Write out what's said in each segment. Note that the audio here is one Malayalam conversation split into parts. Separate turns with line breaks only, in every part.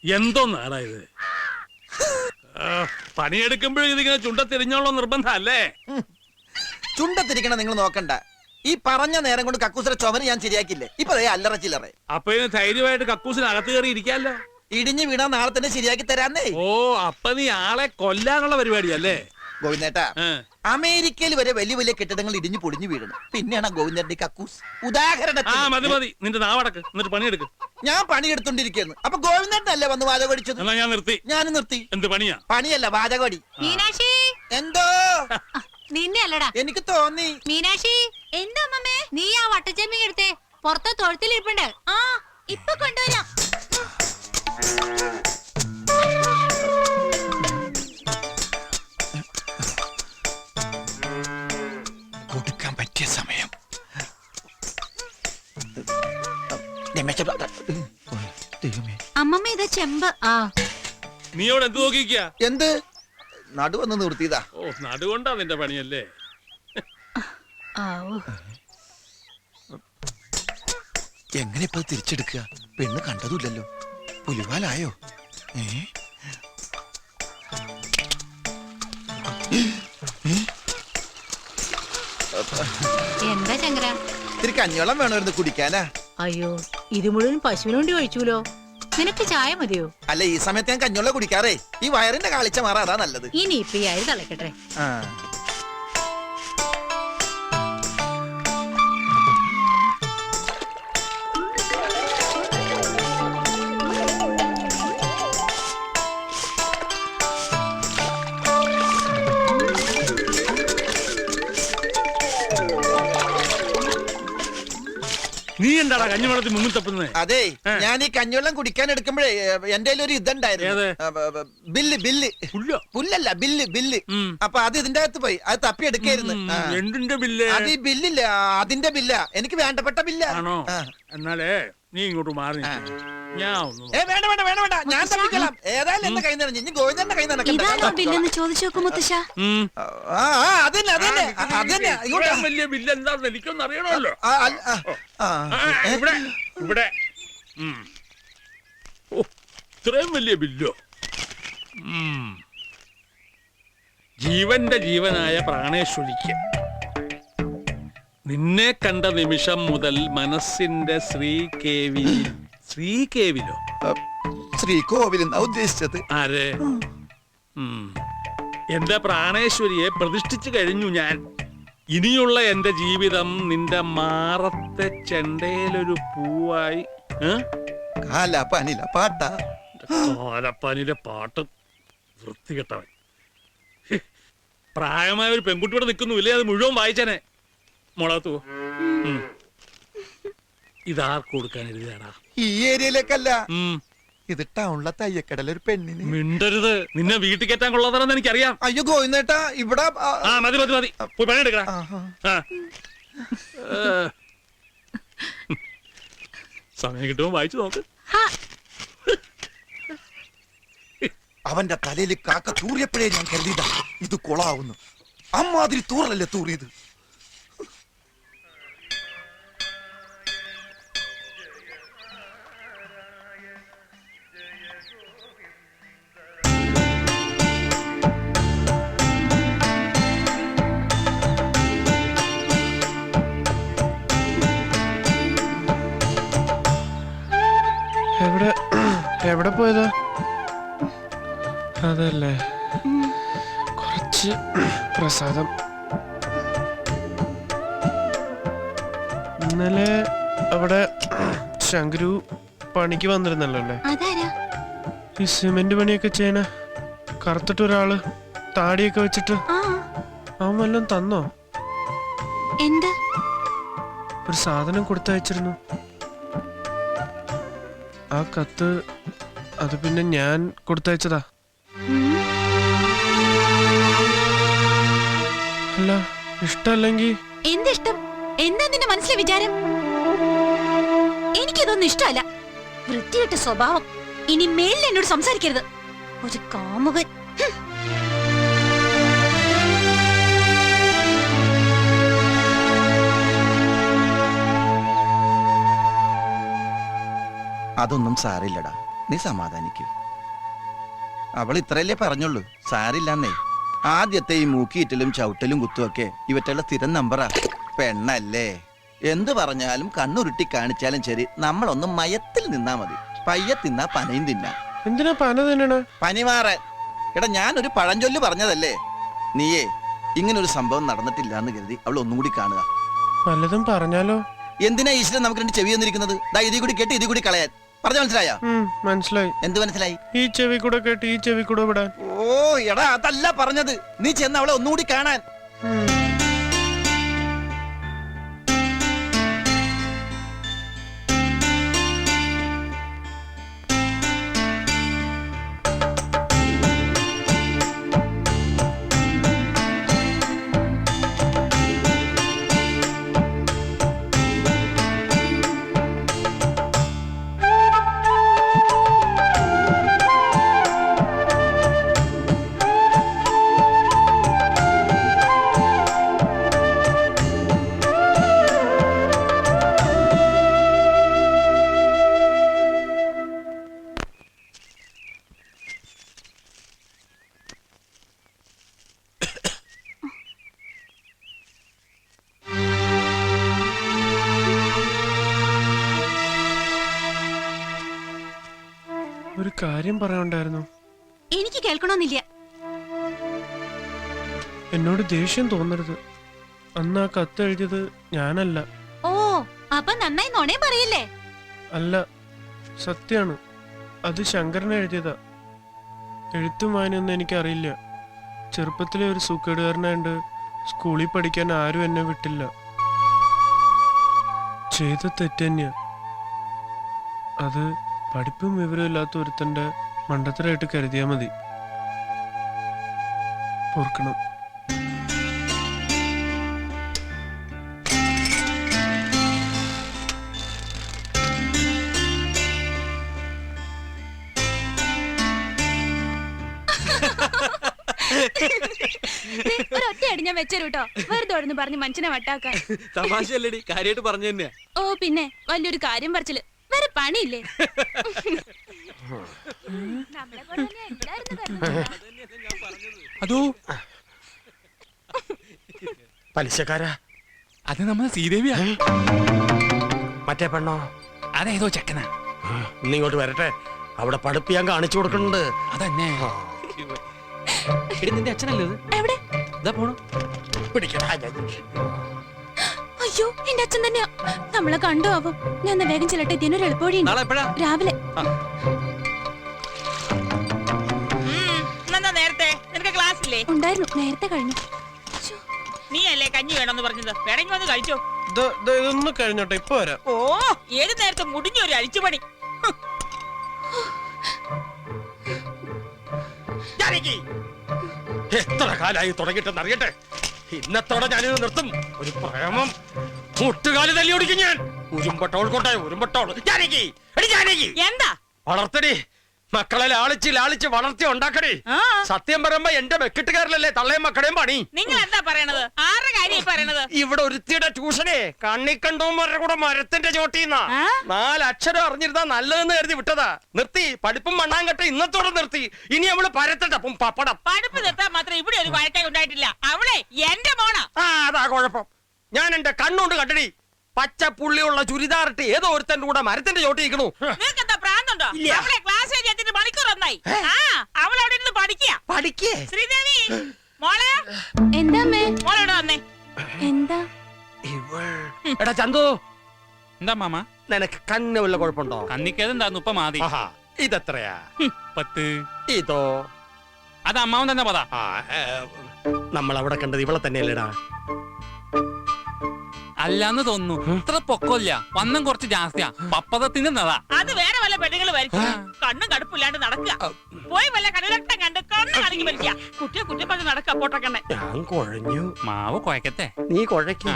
എന്തോന്നാടാ ഇത്? പണിയെടുക്കുമ്പോഴും ഇതിങ്ങനെ ചുണ്ടത്തിരിഞ്ഞോളോ നിർബന്ധം അല്ലേ?
ചുണ്ടത്തിരിക്കണം നിങ്ങൾ നോക്കണ്ട. ഈ പറഞ്ഞ നേരം കൊണ്ട് കക്കൂസിന്റെ ചുമര് ഞാൻ ശരിയാക്കില്ലേ. ഇപ്പൊ അല്ലറ ചില്ലറ.
അപ്പൊ ഇതിന് ധൈര്യമായിട്ട് കക്കൂസിന് അകത്ത് കയറി ഇരിക്കാല്ലോ.
ഇടിഞ്ഞു വീണാ നാളെ തന്നെ ശരിയാക്കി തരാന്നേ.
ഓ, അപ്പൊ നീ ആളെ കൊല്ലാനുള്ള പരിപാടിയല്ലേ?
ഗോവിന്ദേട്ടാ, അമേരിക്കയിൽ വരെ വലിയ വലിയ കെട്ടിടങ്ങൾ ഇടിഞ്ഞു പൊടിഞ്ഞു വീഴണം. പിന്നെയാണ് ഗോവിന്ദന്റെ കക്കൂസ്. ഉദാഹരണത്തിന്
മതി നിന്റെ നാവടക്ക്, എന്നിട്ട് പണിയെടുക്ക്.
ഞാൻ പണിയെടുത്തോണ്ടിരിക്കുന്നു. അപ്പൊ ഗോവിന്ദനല്ലേ വന്ന് വാചകടിച്ചത്?
ഞാൻ നിർത്തി.
ഞാൻ നിർത്തി.
എന്ത് പണിയാ?
പണിയല്ല, വാചകടി.
മീനാക്ഷി,
എന്തോ?
നിന്നെ അല്ലടാ,
എനിക്ക് തോന്നി.
മീനാക്ഷി, എന്താ അമ്മേ? നീ ആ വട്ടച്ചെമ്മീൻ എടുത്തേ, പുറത്തെ തൊഴുത്തിലിരിപ്പുണ്ട്. ആ, ഇപ്പൊ കൊണ്ടുവരാം.
കൊടുക്കാൻ പറ്റിയ സമയം.
അമ്മമ്മ ഇതാ ചെമ്പ്. ആ,
നീയോട് എന്ത് നോക്കിക്ക?
എന്ത് നടുവന്ന് നിർത്തിയതാ?
ഓ, നടുകൊണ്ടാ നിന്റെ പണിയല്ലേ?
എങ്ങനെ ഇപ്പൊ തിരിച്ചെടുക്കുക? പെണ്ണ് കണ്ടതുമില്ലല്ലോ. പുലിവാലായോ?
എന്താ ചങ്കര?
ഇത്തിരി കഞ്ഞോളം വേണമായിരുന്നു കുടിക്കാനാ.
അയ്യോ, ഇത് മുഴുവൻ പശുവിന് വേണ്ടി ഒഴിച്ചൂലോ. നിനക്ക് ചായ മതിയോ?
അല്ല, ഈ സമയത്ത് ഞാൻ കഞ്ഞോളം കുടിക്കാറേ. ഈ വയറിന്റെ കാളിച്ച മാറാ, അതാ നല്ലത്.
ഇനി ഇപ്പൊ ഈ അരി തളക്കട്ടെ.
നീ എന്താടാ കഞ്ഞിവെള്ളത്തിൽ മുങ്ങി തപ്പുന്നത്?
അതെ, ഞാൻ ഈ കഞ്ഞിവെള്ളം കുടിക്കാൻ എടുക്കുമ്പോഴേ എന്റെ ഒരു ഇതുണ്ടായിരുന്നു. ബില്ല്. പുല്ലല്ല, ബില്ല്. അപ്പൊ അത് ഇതിന്റെ അകത്ത് പോയി. അത് തപ്പി എടുക്കായിരുന്നു.
എന്തിന്റെ ബില്ല്?
അത് ഈ ബില്ലില്ല, അതിന്റെ ബില്ല. എനിക്ക് വേണ്ടപ്പെട്ട ബില്ല.
എന്നാലേ നീ ഇങ്ങോട്ട് മാറി.
വേണ്ട, ഞാൻ തപ്പിക്കളാം. ഏതായാലും എന്റെ കൈ നിറഞ്ഞു. ഇനി ഗോവിന്ദന്റെ കൈ
ബില്ലെന്ന് ചോദിച്ചു നോക്കും മുത്തശ്ശ.
അതന്നെ.
വലിയ ബില്ല് എന്താണെന്ന് എനിക്കൊന്നും അറിയണമല്ലോ. ഇവിടെ ഇത്രയും വലിയ ബില്ലോ? ജീവന്റെ ജീവനായ പ്രാണേശ്വരിക്ക് നിന്നെ കണ്ട നിമിഷം മുതൽ മനസ്സിന്റെ ശ്രീകേവിലോ?
ശ്രീകോവിലെന്നാ ഉദ്ദേശിച്ചത്.
ആരെ? എന്റെ പ്രാണേശ്വരിയെ പ്രതിഷ്ഠിച്ചു കഴിഞ്ഞു ഞാൻ. ഇനിയുള്ള എന്റെ ജീവിതം നിന്റെ മാറത്തെ ചെണ്ടയിലൊരു പൂവായി. കാലപ്പാനിലെ പാട്ട് വൃത്തികെട്ടവൻ. പ്രായമായ ഒരു പെൺകുട്ടിയോടെ നിൽക്കുന്നുമില്ലേ? അത് മുഴുവൻ വായിച്ചനെ. മുളകത്തു ഇതാർക്ക് കൊടുക്കാൻ എഴുതിയാടാ?
ഈ ഏരിയയിലേക്കല്ല, ഇത് ടൗണിലെ തയ്യക്കടലൊരു പെണ്ണിന്.
മിണ്ടരുത്, നിന്നെ വീട്ടിൽ കയറ്റാൻ കൊള്ളാതാണെന്ന് എനിക്കറിയാം.
അയ്യോ ഗോവിന്ദേട്ടാ, ഇവിടെ
മതി പോയി പണിയെടുക്കടാ. സമയം കിട്ടുമ്പോ വായിച്ചു നോക്ക്.
അവന്റെ തലയിൽ കാക്ക തൂറിയപ്പോഴേ ഞാൻ കരുതിയതാ ഇത് കൊളാവുന്നു. അമ്മാതിരി തൂറലല്ലേ തൂറിയത്.
എവിടെ പോയതാ? അതല്ലേ, കുറച്ച് പ്രസാദം. ഇന്നലെ അവിടെ ശങ്കരു പണിക്ക് വന്നിരുന്നല്ലോ അല്ലേ? ഈ സിമെന്റ് പണിയൊക്കെ ചെയ്യണ കറുത്തിട്ടൊരാള് താടിയൊക്കെ വെച്ചിട്ട്. അവൻ വല്ലതും തന്നോ?
എന്ത്?
ഒരു സാധനം കൊടുത്തയച്ചിരുന്നു. ആ കത്ത് അത് പിന്നെ ഞാൻ കൊടുത്തയച്ചതാ. അല്ല, ഇഷ്ടല്ലെങ്കിൽ
എന്തിഷ്ടം? എന്താ നിന്റെ മനസ്സിലെ വിചാരം? എനിക്കിതൊന്നും ഇഷ്ടമല്ല. വൃത്തികെട്ട സ്വഭാവം. ഇനി മേലിൽ എന്നോട് സംസാരിക്കരുത്. ഒരു കാമുകൻ.
അതൊന്നും സാരില്ലടാ. നീ സമാധാനിക്കൂ. അവൾ ഇത്രയല്ലേ പറഞ്ഞുള്ളൂ, സാരില്ലെന്നേ. ആദ്യത്തെ ഈ മൂക്കിയിറ്റലും ചവിട്ടലും കുത്തുമൊക്കെ ഇവറ്റുള്ള സ്ഥിരം നമ്പറാ. പെണ്ണല്ലേ, എന്ത് പറഞ്ഞാലും കണ്ണുരുട്ടി കാണിച്ചാലും ശരി, നമ്മളൊന്ന് മയത്തിൽ നിന്നാ മതി. പയ്യെ തിന്നാ പനയും തിന്നാ.
എന്തിനാ പന തിന്നണ?
പനി മാറാൻ. എടാ, ഞാനൊരു പഴഞ്ചൊല്ല് പറഞ്ഞതല്ലേ. നീയേ ഇങ്ങനൊരു സംഭവം നടന്നിട്ടില്ല എന്ന് കരുതി അവൾ ഒന്നും കൂടി കാണുക.
വല്ലതും പറഞ്ഞാലോ?
എന്തിനാ ഈശ്വരൻ നമുക്ക് രണ്ട് ചെവി വന്നിരിക്കുന്നത്? ദാ ഇതി കൂടി കേട്ട് ഇതി കൂടി കളയാൻ. പറഞ്ഞ മനസ്സിലായോ?
മനസ്സിലായി.
എന്ത് മനസ്സിലായി?
ഈ ചെവി കൂടെ കേട്ട് ഈ ചെവി കൂടെ വിടാൻ.
ഓ എടാ, അതല്ല പറഞ്ഞത്. നീ ചെന്ന് അവളെ ഒന്നുകൂടി കാണാൻ.
ഒരു കാര്യം പറയാനുണ്ടായിരുന്നു.
എനിക്ക് കേൾക്കണമെന്നില്ല.
എന്നോട് ദേഷ്യം തോന്നരുത്. അന്ന് ആ കത്ത് എഴുതിയത് ഞാനല്ല.
ഓ, അപ്പൊ നന്നായി നുണേ പറയില്ലേ?
അല്ല, സത്യാണ്. അത് ശങ്കരൻ എഴുതിയതാ. എഴുത്തും വായനയൊന്നും എനിക്കറിയില്ല. ചെറുപ്പത്തിലെ ഒരു സൂക്കേടുകാരനായിട്ട് സ്കൂളിൽ പഠിക്കാൻ ആരും എന്നെ വിട്ടില്ല. ചെയ്ത തെറ്റ് തന്നെയാ. അത് പഠിപ്പും വിവരവും ഇല്ലാത്ത ഒരുത്തന്റെ മണ്ടത്തരായിട്ട് കരുതിയാ മതി. ഓർക്കണം.
ഒരൊറ്റ അടി ഞാൻ വെച്ചേരൂട്ടോ, വെറുതെ ഓടുന്നു പറഞ്ഞ് മനുഷ്യനെ വട്ടാക്കാൻ.
തമാശയല്ലേടി, കാര്യമായിട്ട് പറഞ്ഞു തന്നെയാ.
ഓ പിന്നെ വലിയൊരു കാര്യം പറിച്ചില്. വേറെ പണിയില്ലേ?
അതോ പലിശക്കാരാ? അത് നമ്മളെ ശ്രീദേവിയാ.
മറ്റേ പെണ്ണോ?
അതേതോ ചെക്കനാ.
ഇന്നിങ്ങോട്ട് വരട്ടെ, അവിടെ പഠിപ്പിയാൻ കാണിച്ചു കൊടുക്കുന്നുണ്ട്.
അതന്നെ. നിന്റെ അച്ഛനല്ലേ ഇത്?
എവിടെ?
ഇതാ പോണു.
പിടിക്കടാ.
അയ്യോ, എന്റെ അച്ഛൻ തന്നെയാ. നമ്മളെ കണ്ടു ആവും. ഞാൻ വേഗം ചെല്ലട്ടെ, ഇതിനൊരു എളുപ്പവഴി രാവിലെ.
നേരത്തെ നിനക്ക് ക്ലാസ്സില്ലേ?
ഉണ്ടായിരുന്നു, നേരത്തെ കഴിഞ്ഞു.
നീ അല്ലേ കഞ്ഞി വേണമെന്ന് പറഞ്ഞത്? വേണമെങ്കിൽ വന്ന് കഴിച്ചോ.
ഇതൊന്ന് കഴിഞ്ഞോട്ടെ, ഇപ്പൊ വരാം.
ഓ, ഏത് നേരത്തെ മുടിഞ്ഞൊരു അഴിച്ചുപണി.
എത്ര കാലായി തുടങ്ങിട്ടെന്ന് അറിയട്ടെ. ഇന്നത്തോടെ ഞാനിത് നിർത്തും. ഒരു പ്രേമം മുട്ടുകാല് തല്ലി ഓടിക്കും ഞാൻ. ഉരുമ്പട്ടോൾ കൊണ്ടേ ഉരുമ്പട്ടോൾ.
എന്താ
വളർത്തടി മക്കളെ, ലാളിച്ച് ലാളിച്ച് വളർത്തി ഉണ്ടാക്കടി. സത്യം പറയുമ്പോ എന്റെ വെക്കിട്ടുകാരിലല്ലേ തള്ളയും മക്കളെയും പണി.
നിങ്ങൾ എന്താ പറയണത്? ആരുടെ കാര്യം പറയണത്?
ഇവിടെ ഒരുത്തിയുടെ ട്യൂഷനെ കണ്ണിക്കണ്ടോമാരുടെ കൂടെ മരത്തിന്റെ ചോട്ടിന്നാ. 4 അക്ഷരം അറിഞ്ഞിരുന്നാ നല്ലതെന്ന് കരുതി വിട്ടതാ. നിർത്തി. പഠിപ്പും മണ്ണാങ്കട്ട ഇന്നത്തോടെ നിർത്തി. ഇനി അവള് പരത്തട്ടപ്പം പപ്പടം.
പഠിപ്പ് നിർത്താൻ മാത്രം ഇവിടെ ഒരു വഴക്കായി ഉണ്ടായിട്ടില്ല. അവളെ എന്റെ മോണാ.
അതാ കുഴപ്പം. ഞാൻ എന്റെ കണ്ണുകൊണ്ട് കണ്ടടി. പച്ച പുള്ളിയുള്ള ചുരിദാറിട്ട് ഏതോ ഒരുത്തന്റെ കൂടെ മരത്തിന്റെ ചോട്ടിരിക്കണു.
നിനക്കെന്താ പ്രാന്തുണ്ടോ? അവളെ ക്ലാസ് കഴിഞ്ഞിട്ട് മണിക്കൂർ ഒന്നായി. അവൾ അവിടെ ഇരുന്ന് പഠിക്കേ. ശ്രീദേവി മോളെ.
എന്താ
മോളോട് വന്നേ.
എന്താ?
എടാ ചന്തു,
എന്താ മാമ?
നിനക്ക് കണ്ണ് വല്ല കുഴപ്പമുണ്ടോ?
കണ്ണിക്കേതെന്താ ഉപ്പ മാതി.
ഇതെത്രയാ?
10.
ഇതോ?
അത് അമ്മാവൻ തന്നെ പതാ.
നമ്മൾ അവിടെ കണ്ടത് ഇവളെ തന്നെയല്ലേടാ?
അല്ലാന്ന് തോന്നുന്നു. ഇത്ര പൊക്കമില്ല, വണ്ണം കുറച്ച് ജാസ്തിയാ. പപ്പതത്തിന് നടാ.
അത് വേറെ വല്ല പെണ്ണുങ്ങൾ വരച്ചു കണ്ണും കടുപ്പില്ലാണ്ട് നടക്കുക. പോയി വല്ല കടലട്ടം കണ്ട് കണ്ണ് കളിക്ക് വലിക്കുക. കുട്ടിയെ കുട്ടിപ്പറഞ്ഞ് നടക്കുക. പോട്ടക്കണ്ണെ.
ഞാൻ കുഴഞ്ഞു.
മാവ് കുഴക്കത്തെ.
നീ കുഴക്ക.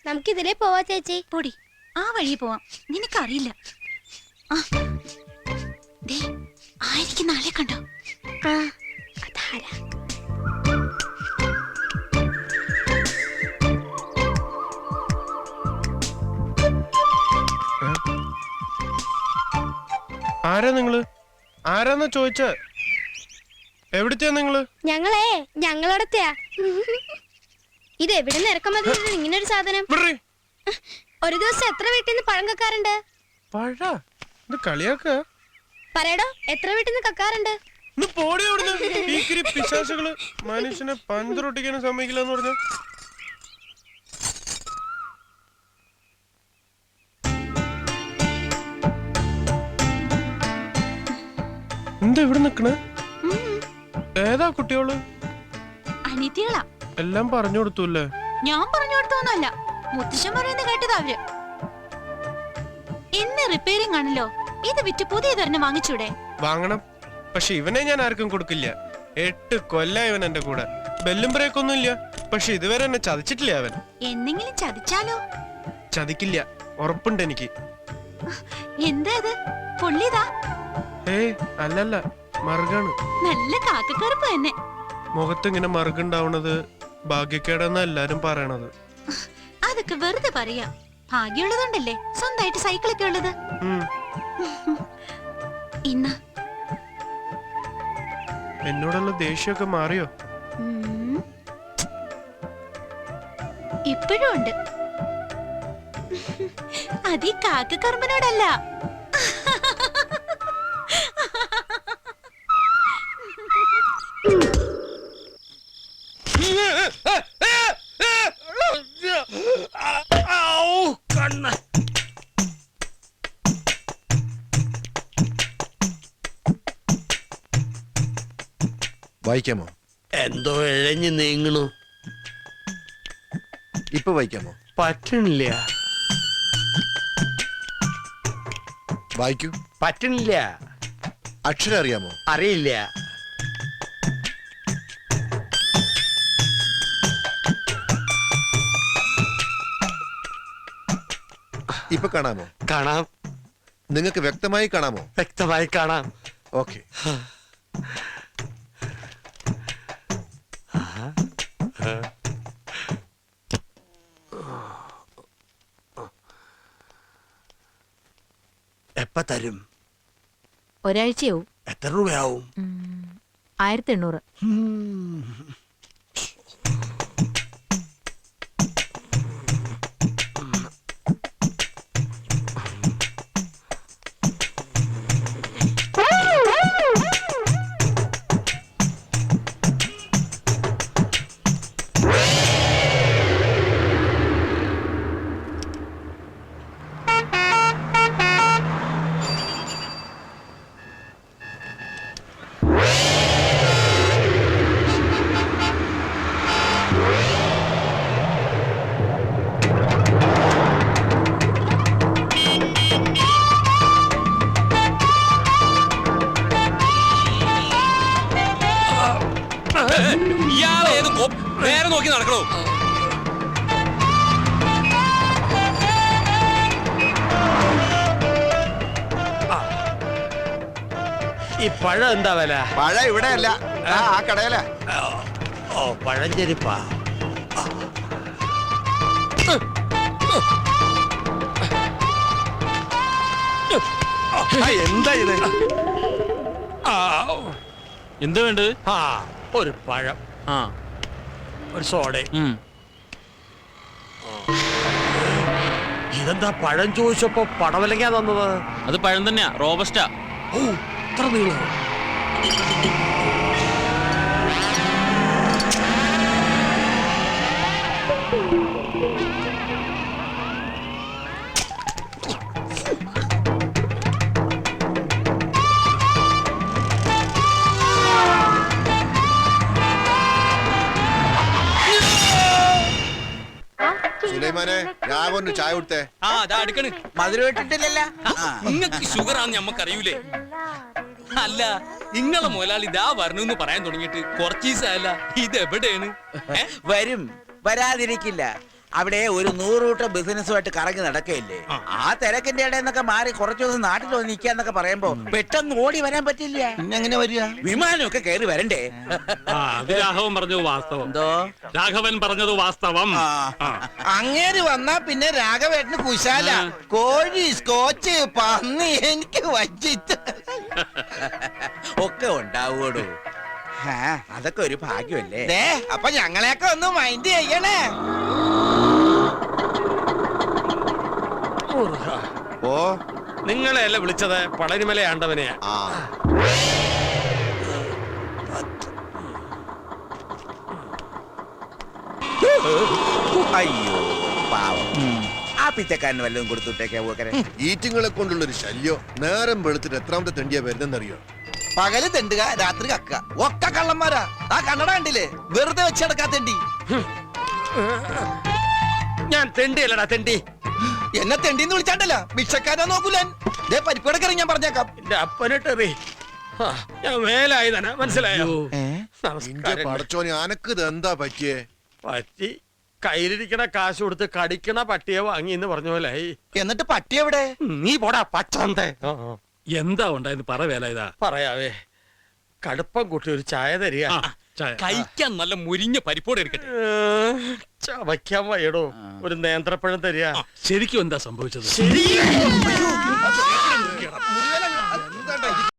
നമുക്കിതിലേ പോവാ ചേച്ചി. പൊടി, ആ വഴി പോവാം. നിനക്കറിയില്ല. ആയിരിക്കും നാളെ കണ്ടോ?
ആരാ നിങ്ങള്? ആരാന്നാ ചോദിച്ച? എവിടത്തെയാ നിങ്ങള്?
ഞങ്ങളടത്തെയാ. ഇത് എവിടെ നിന്ന് ഇറക്കുമതി ഇങ്ങനെ ഒരു സാധനം? ഒരു ദിവസം എത്ര വീട്ടിൽ നിന്ന് പഴം കക്കാറുണ്ട്?
പഴ ഇത് കളിയാക്ക
പറയടോ, എത്ര വീട്ടിൽ നിന്ന് കക്കാറുണ്ട്?
പിശാസുകള് മനുഷ്യനെ പഞ്ചറൊട്ടിക്കാനും സമ്മതിക്കില്ല എന്ന് പറഞ്ഞ. എന്താ ഇവിടെ നിക്കണേ? ഏതാ കുട്ടികള്?
അനിത്യകളാ.
എല്ലാം പറഞ്ഞു കൊടുത്തൂല്ലേ?
ഞാൻ പറഞ്ഞു കൊടുത്തോന്നല്ല, മുത്തശ്ശൻ പറയുന്ന കേട്ടതാ അവര്. ഇന്ന് റിപ്പയറിംഗ് ആണല്ലോ, ഇത് വിറ്റ് പുതിയതൊരെണ്ണം വാങ്ങിച്ചൂടെ?
വാങ്ങണം, പക്ഷെ ഇവനെ ഞാൻ ആർക്കും കൊടുക്കില്ല. 8 കൊല്ലം ഇവൻ എന്റെ കൂടെ. ബെല്ലും ബ്രേക്കൊന്നും ഇല്ല, പക്ഷെ ഇതുവരെ എന്നെ ചതിച്ചിട്ടില്ല അവൻ.
എന്തെങ്കിലും ചതിച്ചാലോ?
ചതിക്കില്ല, ഉറപ്പുണ്ട് എനിക്ക്.
എന്താ ഇത്? പൊള്ളിയതാ?
ഏയ് അല്ലല്ല, മറുകാണ്.
നല്ല കാക്കക്കറുപ്പ് തന്നെ.
മുഖത്ത് ഇങ്ങനെ മറുകുണ്ടാവണത് ഭാഗ്യക്കേടെന്നാ എല്ലാരും പറയണത്.
അതൊക്കെ വെറുതെ പറയാ. ഭാഗ്യമുള്ളതുണ്ടല്ലേ സ്വന്തമായിട്ട് സൈക്കിളൊക്കെ ഉള്ളത്. ഇന്ന
എന്നോടുള്ള ദേഷ്യമൊക്കെ മാറിയോ?
ഇപ്പോഴും ഉണ്ട്. അത് ഈ കാക്കക്കറുമ്പനോടല്ല.
വായിക്കാമോ?
എന്തോ ഇഴഞ്ഞു നീങ്ങണു.
ഇപ്പൊ വായിക്കാമോ?
പറ്റണില്ല.
വായിക്കൂ.
പറ്റണില്ല.
അക്ഷരം അറിയാമോ?
അറിയില്ല.
ഇപ്പൊ കാണാമോ?
കാണാം.
നിങ്ങൾക്ക് വ്യക്തമായി കാണാമോ?
വ്യക്തമായി കാണാം.
ഓക്കെ.
എപ്പ തരും?
ഒരാഴ്ചയാവും.
എത്ര രൂപയാവും?
1800.
ഇയാളേത് നേരെ നോക്കി നടക്കണോ?
ഈ പഴം എന്താ വില?
പഴ ഇവിടെ അല്ല, ആ കടയില.
ഓ, പഴഞ്ചെരിപ്പാ. എന്താ ഇത്?
എന്താ വേണ്ടത്?
ആ, ഒരു പഴം,
ആ,
ഒരു സോഡ. ഇതെന്താ പഴം ചോദിച്ചപ്പോ പടവലങ്ങാ തന്നത്?
അത് പഴം തന്നെയാ, റോബസ്റ്റാ.
ഓ, ഇത്ര നീളം.
സുലൈമാനെ, രാഘവന് ചായ കൊടുത്തേ.
ആ, അതാ അടുക്കണ്.
മധുരം ഇട്ടിട്ടില്ലല്ലോ.
നിങ്ങക്ക് ഷുഗർ ആണെന്ന് നമ്മക്കറിയൂലേ? അല്ല, നിങ്ങളെ മുതലാളി ഇതാ വരണമെന്ന് പറയാൻ തുടങ്ങിയിട്ട് കുറച്ച് ദിവസമല്ല. ഇത് എവിടെയാണ്?
വരും, വരാതിരിക്കില്ല. അവിടെ ഒരു 100 കൂട്ടം ബിസിനസ്സുമായിട്ട് കറങ്ങി നടക്കയില്ലേ? ആ തിരക്കിന്റെ ഇടയിൽ നിന്നൊക്കെ മാറി കുറച്ചു ദിവസം നാട്ടിൽ വന്ന് നിൽക്കാന്നൊക്കെ പറയുമ്പോ പെട്ടെന്ന് ഓടി വരാൻ പറ്റില്ല.
പിന്നെ എങ്ങനെ വരിക?
വിമാനമൊക്കെ കയറി വരണ്ടേ?
അത് രാഘവൻ പറഞ്ഞത് വാസ്തവം.
എന്തോ
രാഘവൻ പറഞ്ഞത് വാസ്തവം.
അങ്ങേര് വന്നാ പിന്നെ രാഘവേട്ടന് കുശാല. കോഴി, സ്കോച്ച്, പന്നി എനിക്ക് വച്ചിട്ട്
ഒക്കെ ഉണ്ടാവൂടോ. അതൊക്കെ ഒരു ഭാഗ്യമല്ലേ?
അപ്പൊ ഞങ്ങളെയൊക്കെ ഒന്ന് മൈൻഡ് ചെയ്യണേ.
ഓ നിങ്ങളെയല്ല വിളിച്ചത്, പളനിമല ആണ്ടവനെയാ.
ആ
അയ്യോ പാവം. ആ പിച്ചക്കാരന് വല്ലതും കൊടുത്തുട്ടേക്കാ പോക്കരെ.
ഈറ്റിങ്ങളെ കൊണ്ടുള്ള ഒരു ശല്യം. നേരം വെളുത്തിട്ട് എത്രാമത്തെ തെണ്ടിയാ വരുന്നെന്നറിയോ?
പകല് തെണ്ടുക, രാത്രി കക്ക. ഒക്കെ കള്ളന്മാരാ. ആ കണ്ണട കണ്ടില്ലേ? വെറുതെ വെച്ചെടുക്കാ തെണ്ടി.
ഞാൻ തെണ്ടിയല്ലടാ തെണ്ടി.
എന്നെ തെണ്ടിന്ന് വിളിച്ചാണ്ടല്ല, ഭിക്ഷക്കാരാ നോക്കൂലൻ. പരിപ്പടക്കറി ഞാൻ പറഞ്ഞേക്കാം.
എന്റെ അപ്പനിട്ടെറി. ഞാൻ മേലായി തന്നെ മനസ്സിലായോ?
ഇന്റെ
നമസ്കാരം.
പടച്ചോനെ അനക്ക് ഇത് എന്താ പറ്റിയേ?
പറ്റി കയ്യിലിരിക്കണ കാശ് കൊടുത്ത് കടിക്കണ പട്ടിയെ വാങ്ങി എന്ന് പറഞ്ഞ പോലായി.
എന്നിട്ട് പട്ടി എവിടെ?
നീ പോടാ പച്ചാന്തേ.
എന്താ ഉണ്ടായെന്ന് പറ വേല ഇതാ.
പറയാവേ, കടുപ്പം കൂട്ടി ഒരു ചായ തരിക.
കഴിക്കാൻ നല്ല മുരിഞ്ഞ പരിപ്പോടെ എടുക്കട്ടെ.
ചവയ്ക്കാൻ വയ്യടോ, ഒരു നേന്ത്രപ്പഴം തരിക.
ശരിക്കും എന്താ സംഭവിച്ചത്?
ശരി.